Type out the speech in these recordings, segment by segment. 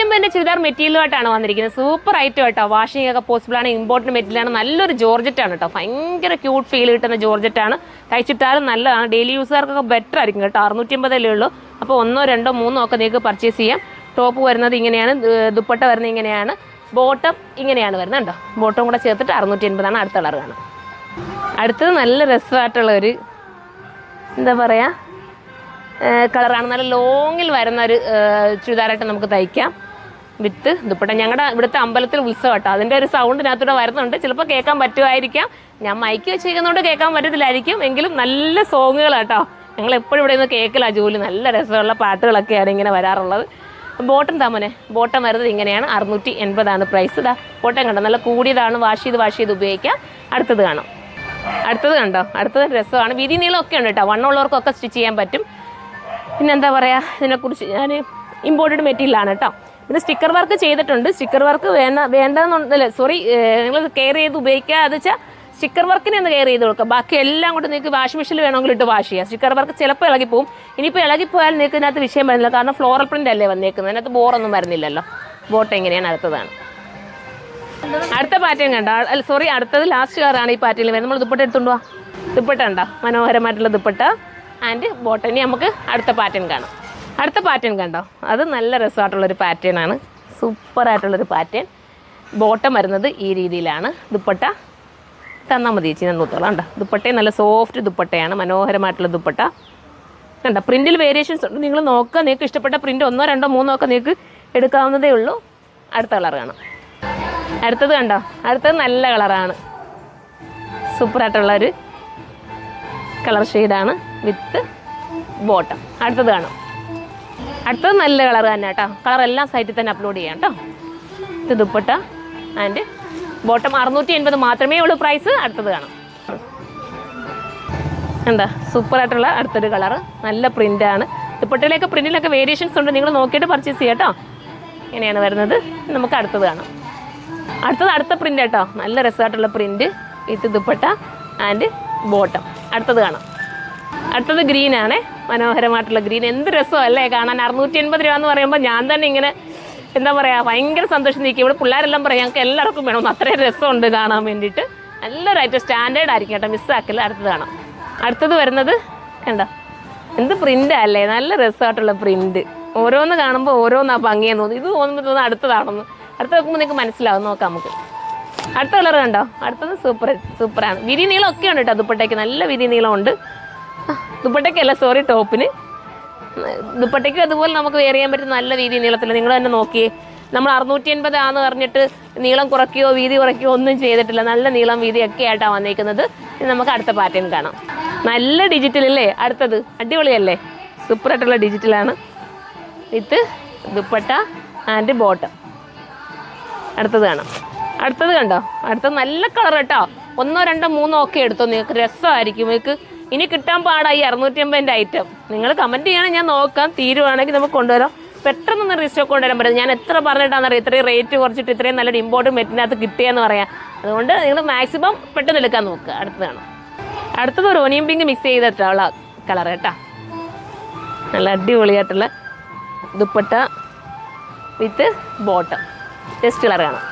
650 ചുരിദാർ മെറ്റീരിയലുമായിട്ടാണ് വന്നിരിക്കുന്നത്. Super item കേട്ടോ. Washing ഒക്കെ പോസിബിൾ ആണ്. ഇമ്പോർട്ടൻറ്റ് മെറ്റീരിയലാണ്. നല്ലൊരു ജോർജറ്റാണ് കേട്ടോ. ഭയങ്കര ക്യൂട്ട് ഫീൽ കിട്ടുന്ന ജോർജറ്റാണ്. തയ്ച്ചിട്ടാലും നല്ലതാണ്. ഡെയിലി യൂസുകാർക്കൊക്കെ ബെറ്റർ ആയിരിക്കും കേട്ടോ. 650 ഉള്ളൂ. അപ്പോൾ 1, 2, 3 ഒക്കെ നിങ്ങൾക്ക് പർച്ചേസ് ചെയ്യാം. ടോപ്പ് വരുന്നത് ഇങ്ങനെയാണ്, ദുപ്പട്ട വരുന്നത് ഇങ്ങനെയാണ്, ബോട്ടം ഇങ്ങനെയാണ് വരുന്നത് കേട്ടോ. ബോട്ടം കൂടെ ചേർത്തിട്ട് 650 അടുത്ത കളർ കാണാം. അടുത്തത് നല്ല രസമായിട്ടുള്ള ഒരു എന്താ പറയുക കളറാണ്. നല്ല ലോങ്ങിൽ വരുന്ന ഒരു ചുരിദാറായിട്ട് നമുക്ക് തയ്ക്കാം വിത്ത് ദുപ്പട്ട. ഞങ്ങളുടെ ഇവിടുത്തെ അമ്പലത്തിൽ ഉത്സവം കേട്ടോ. അതിൻ്റെ ഒരു സൗണ്ടിനകത്തൂടെ വരുന്നുണ്ട്. ചിലപ്പോൾ കേൾക്കാൻ പറ്റുമായിരിക്കാം. ഞാൻ മൈക്ക് വെച്ചിരിക്കുന്നതുകൊണ്ട് കേൾക്കാൻ പറ്റത്തില്ലായിരിക്കും. എങ്കിലും നല്ല സോങ്ങുകൾ കേട്ടോ. ഞങ്ങൾ എപ്പോഴും ഇവിടെ നിന്ന് കേൾക്കില്ല ജോലി. നല്ല രസമുള്ള പാട്ടുകളൊക്കെയാണ് ഇങ്ങനെ വരാറുള്ളത്. ബോട്ടം താമനെ ബോട്ടം വരുന്നത് ഇങ്ങനെയാണ്. 680 പ്രൈസ്. ഇതാ ബോട്ടം കണ്ടോ, നല്ല കൂടിയതാണ്. വാഷ് ചെയ്ത് ഉപയോഗിക്കാം. അടുത്തത് കാണാം. അടുത്തത് കണ്ടോ, അടുത്തത് രസമാണ്. വീതി നീളമൊക്കെ ഉണ്ട് കേട്ടോ. വണ്ണമുള്ളവർക്കൊക്കെ സ്റ്റിച്ച് ചെയ്യാൻ പറ്റും. പിന്നെ എന്താ പറയുക, ഇതിനെക്കുറിച്ച് ഞാൻ ഇമ്പോർട്ടഡ് മെറ്റീരിയലാണ് കേട്ടോ. പിന്നെ സ്റ്റിക്കർ വർക്ക് ചെയ്തിട്ടുണ്ട്. സ്റ്റിക്കർ വർക്ക് വേണ്ടെന്നുണ്ടല്ലേ, സോറി, നിങ്ങൾ കെയർ ചെയ്ത് ഉപയോഗിക്കുക. അത് വെച്ചാൽ സ്റ്റിക്കർ വർക്കിനെ ഒന്ന് കെയർ ചെയ്ത് കൊടുക്കുക. ബാക്കി എല്ലാം കൊണ്ട് നിങ്ങൾക്ക് വാഷിംഗ് മെഷീനിൽ വേണമെങ്കിൽ ഇട്ട് വാഷ് ചെയ്യാം. സ്റ്റിക്കർ വർക്ക് ചിലപ്പോൾ ഇളകിപ്പോവും. ഇനിയിപ്പോൾ ഇളകിപ്പോയാൽ നിങ്ങൾക്ക് ഇതിനകത്ത് വിഷയം വരുന്നില്ല. കാരണം ഫ്ലോറൽ പ്രിൻ്റ് അല്ലേ വന്നേക്കുന്നത്. അതിനകത്ത് ബോറൊന്നും വരുന്നില്ലല്ലോ. ബോട്ട് എങ്ങനെയാണ് അടുത്തതാണ്. അടുത്ത പാറ്റേൺ കണ്ടോ, അല്ല സോറി, അടുത്തത് ലാസ്റ്റ് കളറാണ് ഈ പാറ്റേണിൽ വരുന്നത്. നമ്മൾ ദുപ്പട്ട എടുത്തുകൊണ്ട് പോവാം. ദുപ്പട്ട ഉണ്ടോ, മനോഹരമായിട്ടുള്ള ദുപ്പട്ട ആൻഡ് ബോട്ടം. ഇനി നമുക്ക് അടുത്ത പാറ്റേൺ കാണാം. അടുത്ത പാറ്റേൺ കണ്ടോ, അത് നല്ല രസമായിട്ടുള്ളൊരു പാറ്റേൺ ആണ്. സൂപ്പറായിട്ടുള്ളൊരു പാറ്റേൺ. ബോട്ടം വരുന്നത് ഈ രീതിയിലാണ്. ദുപ്പട്ട തന്നാൽ മതി ചേച്ചി, ഞാൻ നൂത്തോളാം കണ്ടോ. ദുപ്പട്ടയും നല്ല സോഫ്റ്റ് ദുപ്പട്ടയാണ്. മനോഹരമായിട്ടുള്ള ദുപ്പട്ട കണ്ടോ. പ്രിൻറ്റിൽ വേരിയേഷൻസ് ഉണ്ട്. നിങ്ങൾ നോക്കുക, നിങ്ങൾക്ക് ഇഷ്ടപ്പെട്ട പ്രിൻറ്റ് 1, 2, 3 ഒക്കെ നിങ്ങൾക്ക് എടുക്കാവുന്നതേ ഉള്ളൂ. അടുത്ത കളർ കാണാം. അടുത്തത് കണ്ടോ, അടുത്തത് നല്ല കളറാണ്. സൂപ്പറായിട്ടുള്ളൊരു കളർ ഷെയ്ഡാണ് വിത്ത് ബോട്ടം. അടുത്തത് കാണാം. അടുത്തത് നല്ല കളർ തന്നെ കേട്ടോ. കളറെല്ലാം സൈറ്റിൽ തന്നെ അപ്ലോഡ് ചെയ്യാം കേട്ടോ. ഇത് ദുപ്പട്ട ആൻഡ് ബോട്ടം. 680 മാത്രമേ ഉള്ളൂ പ്രൈസ്. അടുത്തത് കാണാം. എന്താ സൂപ്പറായിട്ടുള്ള അടുത്തൊരു കളറ്. നല്ല പ്രിൻ്റാണ്. ദുപ്പട്ടയിലൊക്കെ പ്രിൻറ്റിലൊക്കെ വേരിയേഷൻസ് ഉണ്ട്. നിങ്ങൾ നോക്കിയിട്ട് പർച്ചേസ് ചെയ്യാം കേട്ടോ. ഇങ്ങനെയാണ് വരുന്നത്. നമുക്ക് അടുത്തത് കാണാം. അടുത്ത പ്രിൻ്റ് കേട്ടോ. നല്ല രസമായിട്ടുള്ള print with dupatta and bottom. അടുത്തത് കാണാം. അടുത്തത് ഗ്രീനാണ്. മനോഹരമായിട്ടുള്ള ഗ്രീൻ. എന്ത് രസമല്ലേ കാണാൻ. 680 രൂപ എന്ന് പറയുമ്പോൾ ഞാൻ തന്നെ ഇങ്ങനെ എന്താ പറയുക, ഭയങ്കര സന്തോഷം നിൽക്കും. ഇവിടെ പിള്ളേരെല്ലാം പറയാം ഞങ്ങൾക്ക് എല്ലാവർക്കും വേണമെന്ന്. അത്രയും രസമുണ്ട് കാണാൻ വേണ്ടിയിട്ട്. നല്ലൊരു ഐറ്റം, സ്റ്റാൻഡേർഡ് ആയിരിക്കും കേട്ടോ. മിസ്സാക്കില്ല. അടുത്തത് കാണാം. അടുത്തത് വരുന്നത് കണ്ടോ, എന്ത് പ്രിൻ്റല്ലേ. നല്ല രസമായിട്ടുള്ള പ്രിൻറ്റ്. ഓരോന്ന് കാണുമ്പോൾ ഓരോന്നാണ് ഭംഗിയെന്ന് തോന്നുന്നു. ഇത് തോന്നുമ്പോൾ അടുത്തതാണെന്ന്. അടുത്ത് നോക്കുമ്പോൾ നിങ്ങൾക്ക് മനസ്സിലാവും. നോക്കാം നമുക്ക്. അടുത്ത കളർ കണ്ടോ. അടുത്തത് സൂപ്പറാണ്. വിരി നീളം ഒക്കെ ഉണ്ട് കേട്ടോ. ദുപ്പട്ടയ്ക്ക് നല്ല വിരി നീളമുണ്ട്. ദുപ്പട്ടയ്ക്കല്ല, സോറി, ടോപ്പിന്. ദുപ്പട്ടയ്ക്ക് അതുപോലെ നമുക്ക് വെയർ ചെയ്യാൻ പറ്റും നല്ല വീതി നീളത്തിൽ. നിങ്ങൾ തന്നെ നോക്കിയേ. നമ്മൾ 680 ആണെന്ന് പറഞ്ഞിട്ട് നീളം കുറയ്ക്കുകയോ വീതി കുറയ്ക്കുകയോ ഒന്നും ചെയ്തിട്ടില്ല. നല്ല നീളം വീതിയൊക്കെ ആയിട്ടാണ് വന്നിരിക്കുന്നത്. ഇനി നമുക്ക് അടുത്ത പാറ്റേൺ കാണാം. നല്ല ഡിജിറ്റലല്ലേ അടുത്തത്. അടിപൊളിയല്ലേ. സൂപ്പറായിട്ടുള്ള ഡിജിറ്റലാണ് വിത്ത് ദുപ്പട്ട ആൻഡ് ബോട്ടം. അടുത്തത് കാണാം. അടുത്തത് കണ്ടോ, അടുത്തത് നല്ല കളർ കേട്ടോ. 1, 2, 3 ഒക്കെ എടുത്തോ. നിങ്ങൾക്ക് രസമായിരിക്കും. നിങ്ങൾക്ക് ഇനി കിട്ടാൻ പാടായി 650 ഐറ്റം. നിങ്ങൾ കമൻറ്റ് ചെയ്യണം, ഞാൻ നോക്കാം. തീരുവാണെങ്കിൽ നമുക്ക് കൊണ്ടുവരാം. പെട്ടെന്നൊന്ന് റീസ്റ്റോക്ക് കൊണ്ടുവരാൻ പറ്റും. ഞാൻ എത്ര പറഞ്ഞിട്ടാണെന്നറിയാം ഇത്രയും റേറ്റ് കുറച്ചിട്ട് ഇത്രയും നല്ലൊരു ഇമ്പോർട്ടൻറ്റ് മെറ്റിനകത്ത് കിട്ടിയെന്ന് പറയാം. അതുകൊണ്ട് നിങ്ങൾ മാക്സിമം പെട്ടെന്ന് എടുക്കാൻ നോക്കുക. അടുത്തതാണ്. അടുത്തത് ഒരു ഓനിയൻ പിങ്ക് മിക്സ് ചെയ്തിട്ടുള്ള കളർ കേട്ടോ. നല്ല അടിപൊളിയായിട്ടുള്ള ദുപ്പട്ട വിത്ത് ബോട്ടം. ടെസ്റ്റ് കളർ കാണാം.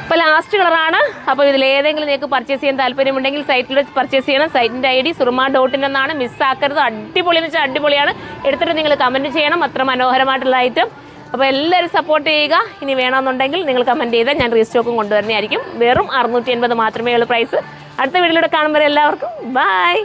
ഇപ്പോൾ ലാസ്റ്റ് കളറാണ്. അപ്പോൾ ഇതിലേതെങ്കിലും നിങ്ങൾക്ക് പർച്ചേസ് ചെയ്യാൻ താല്പര്യമുണ്ടെങ്കിൽ സൈറ്റിൽ പർച്ചേസ് ചെയ്യണം. സൈറ്റിൻ്റെ ID surma.in എന്നാണ്. മിസ്സാക്കരുത്. അടിപൊളി എന്ന് വെച്ചാൽ അടിപൊളിയാണ്. എടുത്തിട്ട് നിങ്ങൾ കമൻറ്റ് ചെയ്യണം. അത്ര മനോഹരമായിട്ടുള്ള ഐറ്റം. അപ്പോൾ എല്ലാവരും സപ്പോർട്ട് ചെയ്യുക. ഇനി വേണമെന്നുണ്ടെങ്കിൽ നിങ്ങൾ കമൻറ്റ് ചെയ്താൽ ഞാൻ റീസ്റ്റോക്കും കൊണ്ടുവരുന്നതായിരിക്കും. വെറും 680 മാത്രമേ ഉള്ളൂ പ്രൈസ്. അടുത്ത വീഡിയോയിലൂടെ കാണുമ്പോൾ എല്ലാവർക്കും ബൈ.